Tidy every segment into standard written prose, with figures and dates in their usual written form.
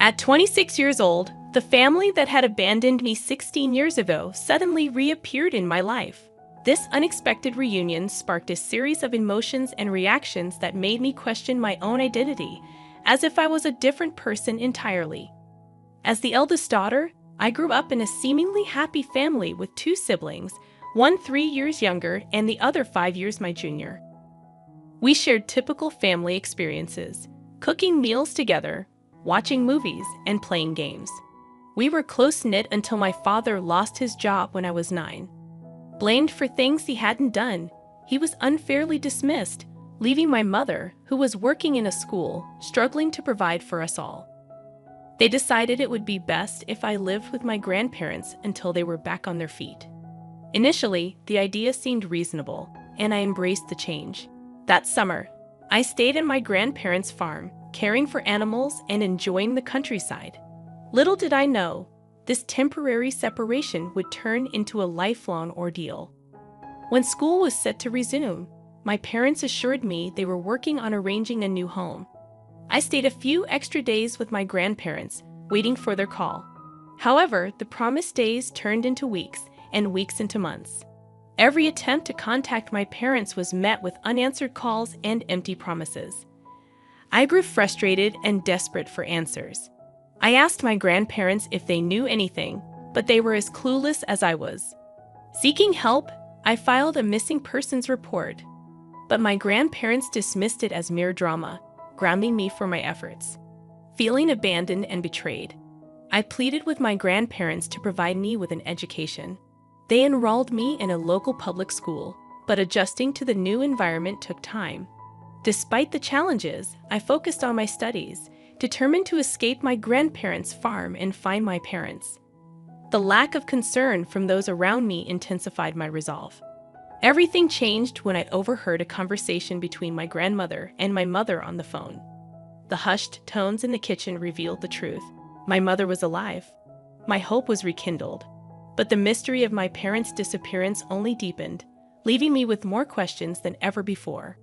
At 26 years old, the family that had abandoned me 16 years ago suddenly reappeared in my life. This unexpected reunion sparked a series of emotions and reactions that made me question my own identity, as if I was a different person entirely. As the eldest daughter, I grew up in a seemingly happy family with two siblings, one 3 years younger and the other 5 years my junior. We shared typical family experiences, cooking meals together, watching movies, and playing games. We were close-knit until my father lost his job when I was 9. Blamed for things he hadn't done, he was unfairly dismissed, leaving my mother, who was working in a school, struggling to provide for us all. They decided it would be best if I lived with my grandparents until they were back on their feet. Initially, the idea seemed reasonable, and I embraced the change. That summer, I stayed at my grandparents' farm, caring for animals and enjoying the countryside. Little did I know, this temporary separation would turn into a lifelong ordeal. When school was set to resume, my parents assured me they were working on arranging a new home. I stayed a few extra days with my grandparents, waiting for their call. However, the promised days turned into weeks, and weeks into months. Every attempt to contact my parents was met with unanswered calls and empty promises. I grew frustrated and desperate for answers. I asked my grandparents if they knew anything, but they were as clueless as I was. Seeking help, I filed a missing persons report, but my grandparents dismissed it as mere drama, grounding me for my efforts. Feeling abandoned and betrayed, I pleaded with my grandparents to provide me with an education. They enrolled me in a local public school, but adjusting to the new environment took time. Despite the challenges, I focused on my studies, determined to escape my grandparents' farm and find my parents. The lack of concern from those around me intensified my resolve. Everything changed when I overheard a conversation between my grandmother and my mother on the phone. The hushed tones in the kitchen revealed the truth. My mother was alive. My hope was rekindled. But the mystery of my parents' disappearance only deepened, leaving me with more questions than ever before.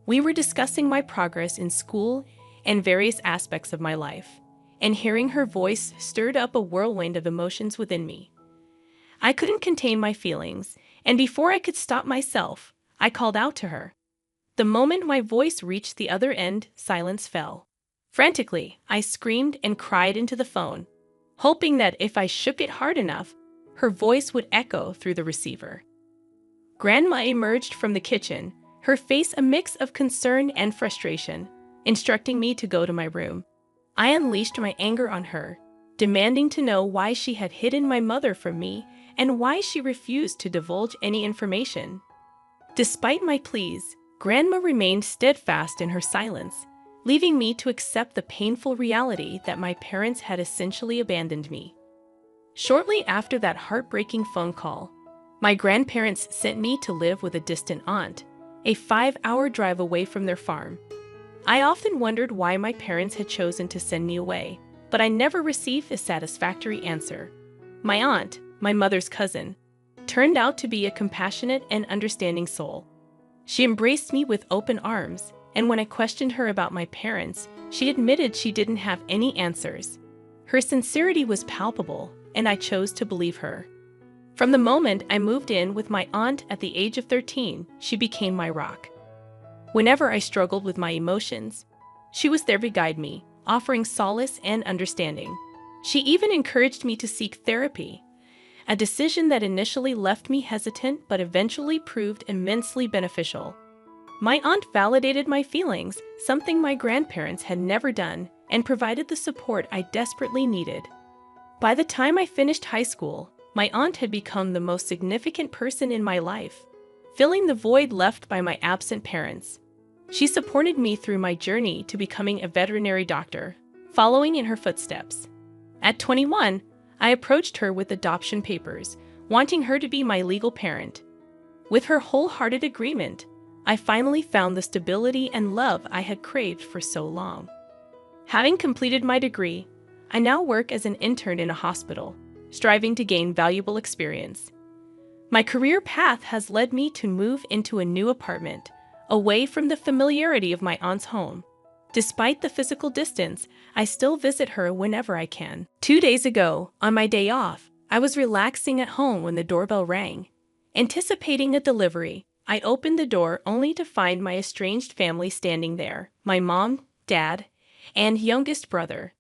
We were discussing my progress in school and various aspects of my life, and hearing her voice stirred up a whirlwind of emotions within me. I couldn't contain my feelings, and before I could stop myself, I called out to her. The moment my voice reached the other end, silence fell. Frantically, I screamed and cried into the phone, hoping that if I shook it hard enough, her voice would echo through the receiver. Grandma emerged from the kitchen, her face a mix of concern and frustration, instructing me to go to my room. I unleashed my anger on her, demanding to know why she had hidden my mother from me and why she refused to divulge any information. Despite my pleas, Grandma remained steadfast in her silence, leaving me to accept the painful reality that my parents had essentially abandoned me. Shortly after that heartbreaking phone call, my grandparents sent me to live with a distant aunt, a 5-hour drive away from their farm. I often wondered why my parents had chosen to send me away, but I never received a satisfactory answer. My aunt, my mother's cousin, turned out to be a compassionate and understanding soul. She embraced me with open arms, and when I questioned her about my parents, she admitted she didn't have any answers. Her sincerity was palpable, and I chose to believe her. From the moment I moved in with my aunt at the age of 13, she became my rock. Whenever I struggled with my emotions, she was there to guide me, offering solace and understanding. She even encouraged me to seek therapy, a decision that initially left me hesitant but eventually proved immensely beneficial. My aunt validated my feelings, something my grandparents had never done, and provided the support I desperately needed. By the time I finished high school, my aunt had become the most significant person in my life, filling the void left by my absent parents. She supported me through my journey to becoming a veterinary doctor, following in her footsteps. At 21, I approached her with adoption papers, wanting her to be my legal parent. With her wholehearted agreement, I finally found the stability and love I had craved for so long. Having completed my degree, I now work as an intern in a hospital, striving to gain valuable experience. My career path has led me to move into a new apartment, away from the familiarity of my aunt's home. Despite the physical distance, I still visit her whenever I can. 2 days ago, on my day off, I was relaxing at home when the doorbell rang. Anticipating a delivery, I opened the door only to find my estranged family standing there, my mom, dad, and youngest brother.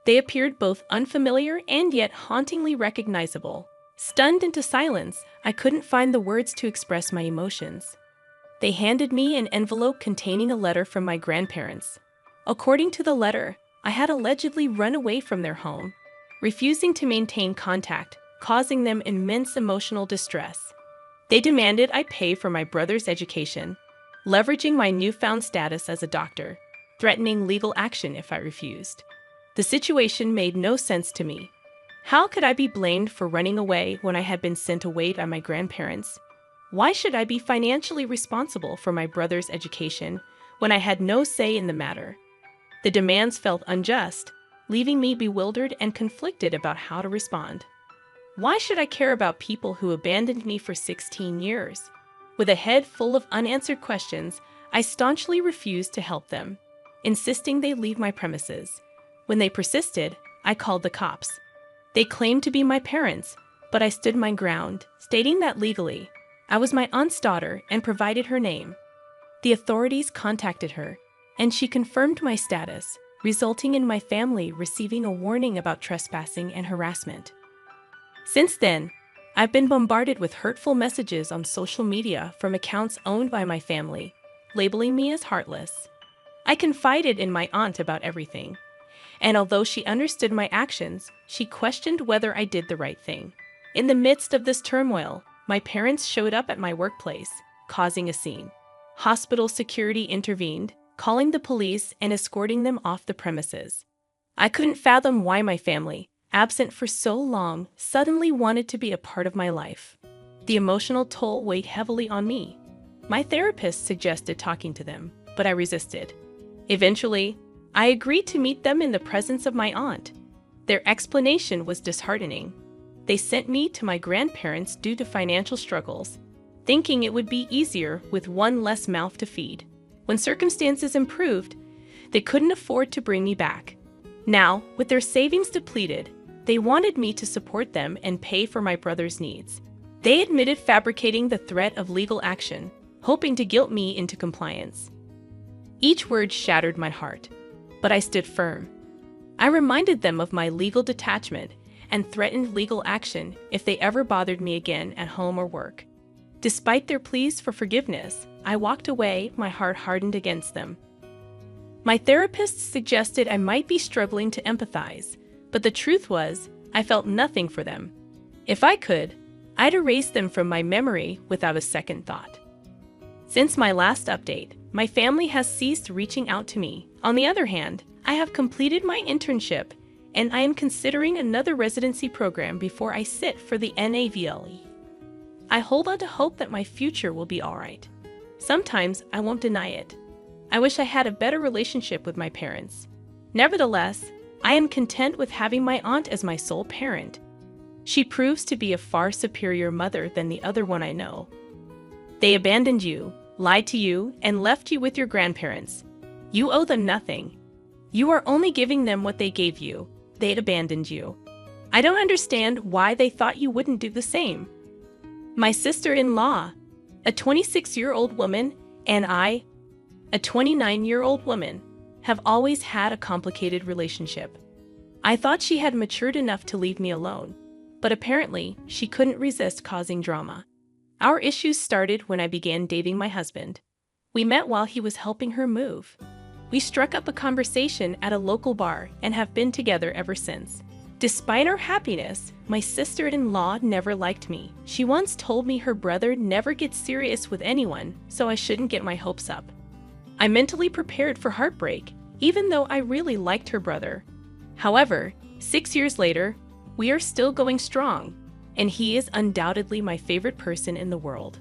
They appeared both unfamiliar and yet hauntingly recognizable. Stunned into silence, I couldn't find the words to express my emotions. They handed me an envelope containing a letter from my grandparents. According to the letter, I had allegedly run away from their home, refusing to maintain contact, causing them immense emotional distress. They demanded I pay for my brother's education, leveraging my newfound status as a doctor, threatening legal action if I refused. The situation made no sense to me. How could I be blamed for running away when I had been sent away by my grandparents? Why should I be financially responsible for my brother's education when I had no say in the matter? The demands felt unjust, leaving me bewildered and conflicted about how to respond. Why should I care about people who abandoned me for 16 years? With a head full of unanswered questions, I staunchly refused to help them, insisting they leave my premises. When they persisted, I called the cops. They claimed to be my parents, but I stood my ground, stating that legally, I was my aunt's daughter and provided her name. The authorities contacted her, and she confirmed my status, resulting in my family receiving a warning about trespassing and harassment. Since then, I've been bombarded with hurtful messages on social media from accounts owned by my family, labeling me as heartless. I confided in my aunt about everything, and although she understood my actions, she questioned whether I did the right thing. In the midst of this turmoil, my parents showed up at my workplace, causing a scene. Hospital security intervened, calling the police and escorting them off the premises. I couldn't fathom why my family, absent for so long, suddenly wanted to be a part of my life. The emotional toll weighed heavily on me. My therapist suggested talking to them, but I resisted. Eventually, I agreed to meet them in the presence of my aunt. Their explanation was disheartening. They sent me to my grandparents due to financial struggles, thinking it would be easier with one less mouth to feed. When circumstances improved, they couldn't afford to bring me back. Now, with their savings depleted, they wanted me to support them and pay for my brother's needs. They admitted fabricating the threat of legal action, hoping to guilt me into compliance. Each word shattered my heart, but I stood firm. I reminded them of my legal detachment and threatened legal action if they ever bothered me again at home or work. Despite their pleas for forgiveness, I walked away, my heart hardened against them. My therapist suggested I might be struggling to empathize, but the truth was, I felt nothing for them. If I could, I'd erase them from my memory without a second thought. Since my last update, my family has ceased reaching out to me. On the other hand, I have completed my internship, and I am considering another residency program before I sit for the NAVLE. I hold on to hope that my future will be all right. Sometimes I won't deny it. I wish I had a better relationship with my parents. Nevertheless, I am content with having my aunt as my sole parent. She proves to be a far superior mother than the other one I know. They abandoned you, lied to you, and left you with your grandparents. You owe them nothing. You are only giving them what they gave you. They'd abandoned you. I don't understand why they thought you wouldn't do the same. My sister-in-law, a 26-year-old woman, and I, a 29-year-old woman, have always had a complicated relationship. I thought she had matured enough to leave me alone, but apparently she couldn't resist causing drama. Our issues started when I began dating my husband. We met while he was helping her move. We struck up a conversation at a local bar and have been together ever since. Despite our happiness, my sister-in-law never liked me. She once told me her brother never gets serious with anyone, so I shouldn't get my hopes up. I mentally prepared for heartbreak, even though I really liked her brother. However, 6 years later, we are still going strong, and he is undoubtedly my favorite person in the world.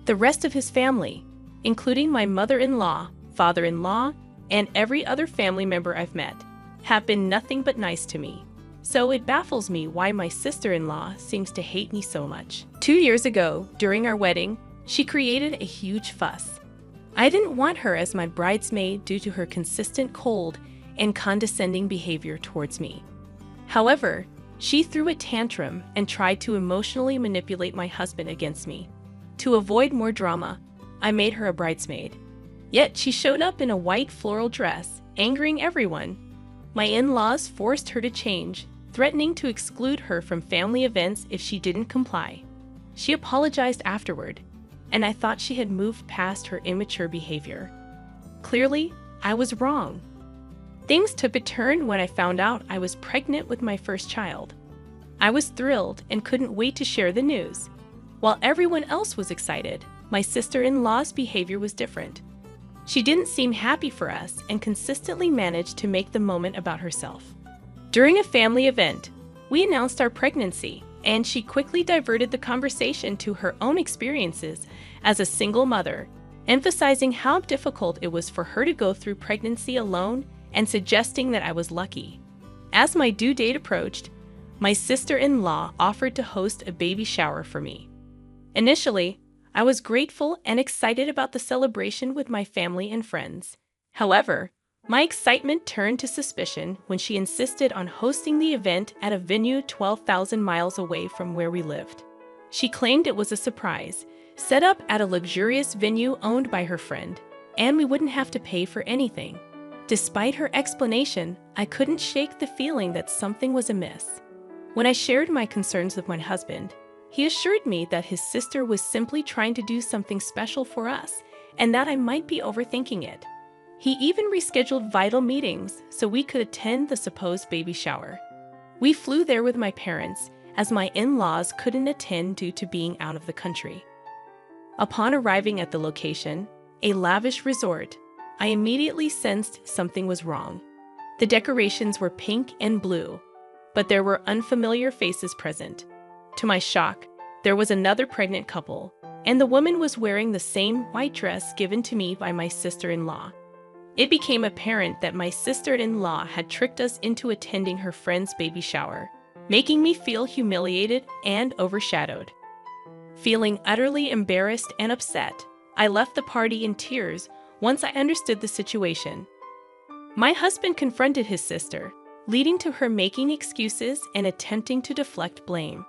The rest of his family, including my mother-in-law, father-in-law, and every other family member I've met, have been nothing but nice to me. So it baffles me why my sister-in-law seems to hate me so much. 2 years ago, during our wedding, she created a huge fuss. I didn't want her as my bridesmaid due to her consistent cold and condescending behavior towards me. However, she threw a tantrum and tried to emotionally manipulate my husband against me. To avoid more drama, I made her a bridesmaid. Yet she showed up in a white floral dress, angering everyone. My in-laws forced her to change, threatening to exclude her from family events if she didn't comply. She apologized afterward, and I thought she had moved past her immature behavior. Clearly, I was wrong. Things took a turn when I found out I was pregnant with my first child. I was thrilled and couldn't wait to share the news. While everyone else was excited, my sister-in-law's behavior was different. She didn't seem happy for us and consistently managed to make the moment about herself. During a family event, we announced our pregnancy, and she quickly diverted the conversation to her own experiences as a single mother, emphasizing how difficult it was for her to go through pregnancy alone and suggesting that I was lucky. As my due date approached, my sister-in-law offered to host a baby shower for me. Initially, I was grateful and excited about the celebration with my family and friends. However, my excitement turned to suspicion when she insisted on hosting the event at a venue 12,000 miles away from where we lived. She claimed it was a surprise, set up at a luxurious venue owned by her friend, and we wouldn't have to pay for anything. Despite her explanation, I couldn't shake the feeling that something was amiss. When I shared my concerns with my husband, he assured me that his sister was simply trying to do something special for us and that I might be overthinking it. He even rescheduled vital meetings so we could attend the supposed baby shower. We flew there with my parents, as my in-laws couldn't attend due to being out of the country. Upon arriving at the location, a lavish resort, I immediately sensed something was wrong. The decorations were pink and blue, but there were unfamiliar faces present. To my shock, there was another pregnant couple, and the woman was wearing the same white dress given to me by my sister-in-law. It became apparent that my sister-in-law had tricked us into attending her friend's baby shower, making me feel humiliated and overshadowed. Feeling utterly embarrassed and upset, I left the party in tears once I understood the situation. My husband confronted his sister, leading to her making excuses and attempting to deflect blame.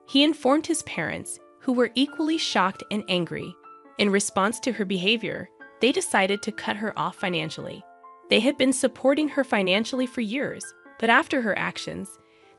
He informed his parents, who were equally shocked and angry. In response to her behavior, they decided to cut her off financially. They had been supporting her financially for years, but after her actions,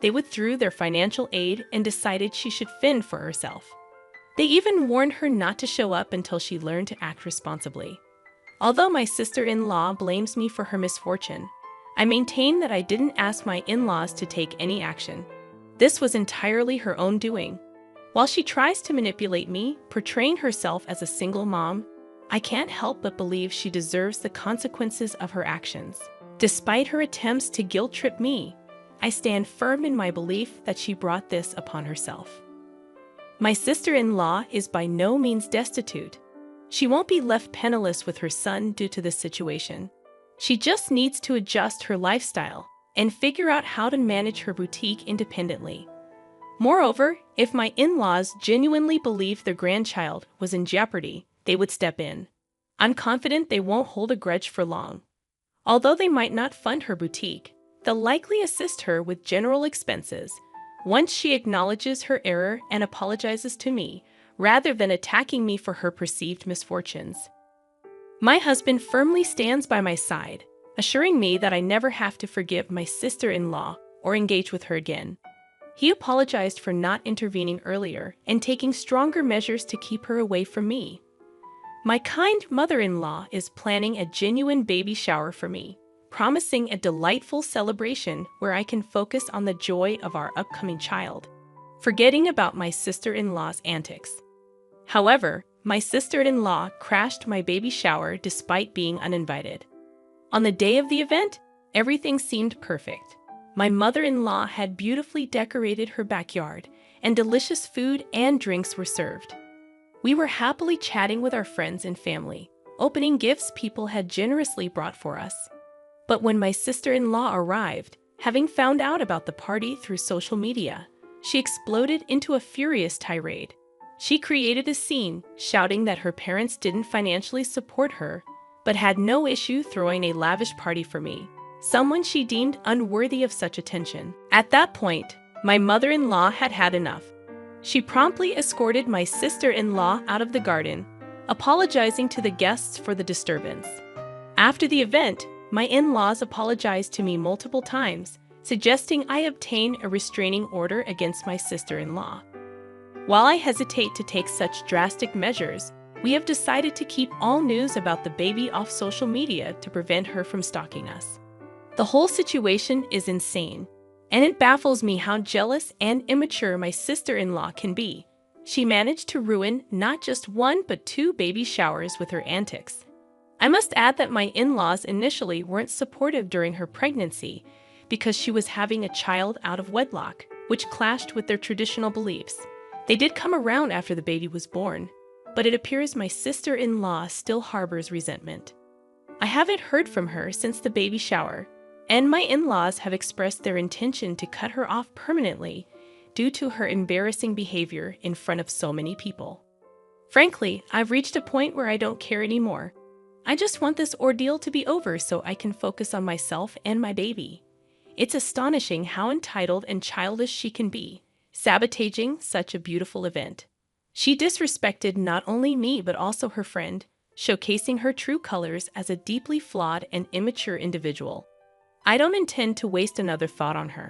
they withdrew their financial aid and decided she should fend for herself. They even warned her not to show up until she learned to act responsibly. Although my sister-in-law blames me for her misfortune, I maintain that I didn't ask my in-laws to take any action. This was entirely her own doing. While she tries to manipulate me, portraying herself as a single mom, I can't help but believe she deserves the consequences of her actions. Despite her attempts to guilt-trip me, I stand firm in my belief that she brought this upon herself. My sister-in-law is by no means destitute. She won't be left penniless with her son due to this situation. She just needs to adjust her lifestyle and figure out how to manage her boutique independently. Moreover, if my in-laws genuinely believed their grandchild was in jeopardy, they would step in. I'm confident they won't hold a grudge for long. Although they might not fund her boutique, they'll likely assist her with general expenses once she acknowledges her error and apologizes to me, rather than attacking me for her perceived misfortunes. My husband firmly stands by my side, assuring me that I never have to forgive my sister-in-law or engage with her again. He apologized for not intervening earlier and taking stronger measures to keep her away from me. My kind mother-in-law is planning a genuine baby shower for me, promising a delightful celebration where I can focus on the joy of our upcoming child, forgetting about my sister-in-law's antics. However, my sister-in-law crashed my baby shower despite being uninvited. On the day of the event, everything seemed perfect. My mother-in-law had beautifully decorated her backyard, and delicious food and drinks were served. We were happily chatting with our friends and family, opening gifts people had generously brought for us. But when my sister-in-law arrived, having found out about the party through social media, she exploded into a furious tirade. She created a scene, shouting that her parents didn't financially support her, but had no issue throwing a lavish party for me, someone she deemed unworthy of such attention. At that point, my mother-in-law had had enough. She promptly escorted my sister-in-law out of the garden, apologizing to the guests for the disturbance. After the event, my in-laws apologized to me multiple times, suggesting I obtain a restraining order against my sister-in-law. While I hesitate to take such drastic measures, we have decided to keep all news about the baby off social media to prevent her from stalking us. The whole situation is insane, and it baffles me how jealous and immature my sister-in-law can be. She managed to ruin not just one but two baby showers with her antics. I must add that my in-laws initially weren't supportive during her pregnancy because she was having a child out of wedlock, which clashed with their traditional beliefs. They did come around after the baby was born, but it appears my sister-in-law still harbors resentment. I haven't heard from her since the baby shower, and my in-laws have expressed their intention to cut her off permanently due to her embarrassing behavior in front of so many people. Frankly, I've reached a point where I don't care anymore. I just want this ordeal to be over so I can focus on myself and my baby. It's astonishing how entitled and childish she can be, sabotaging such a beautiful event. She disrespected not only me but also her friend, showcasing her true colors as a deeply flawed and immature individual. I don't intend to waste another thought on her.